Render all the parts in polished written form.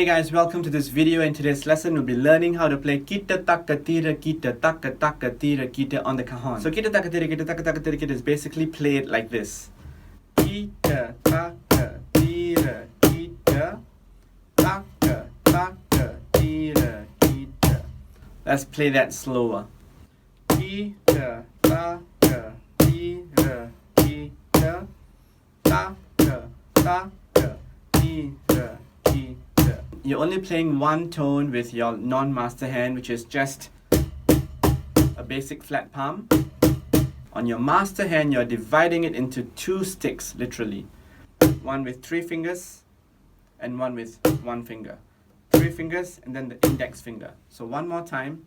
Hey guys, welcome to this video. In today's lesson, we'll be learning how to play Kita Taka Tira Kita, Taka Tira Kita on the cajon. So Kita Taka Tira Kita, Taka Tira Kita is basically played like this. Kita Taka Tira Kita, Taka Tira Kita. Let's play that slower. Kita Taka Tira Kita, Taka Tira Kita. You're only playing one tone with your non-master hand, which is just a basic flat palm. On your master hand, you're dividing it into two sticks, literally. One with 3 fingers and one with 1 finger. 3 fingers and then the index finger. So one more time.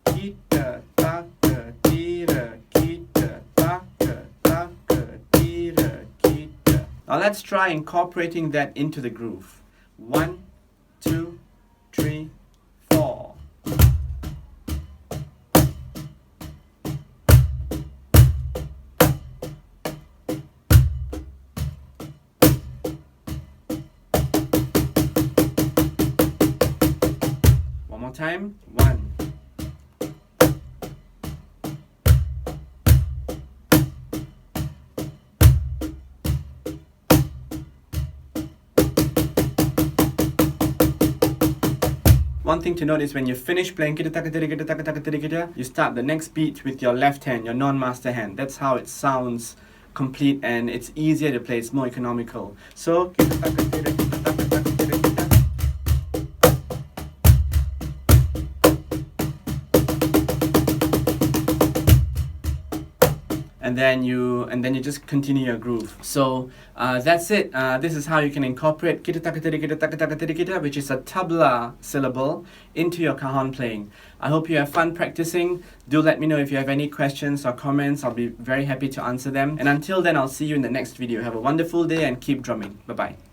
Kita, taka, tira, kita, taka, tira, kita. Now let's try incorporating that into the groove. 1, 2, 3, 4. One more time. 1. One thing to note is when you finish playing Kita Taka Tira Kita, Taka Tira Kita, you start the next beat with your left hand, your non-master hand. That's how it sounds complete and it's easier to play, it's more economical. So, Kita Taka Tira Kita, Taka Tira Kita. And then you just continue your groove. So that's it. This is how you can incorporate Kita Taka Tira Kita, Taka Tira Kita, which is a tabla syllable, into your cajon playing. I hope you have fun practicing. Do let me know if you have any questions or comments. I'll be very happy to answer them. And until then, I'll see you in the next video. Have a wonderful day and keep drumming. Bye-bye.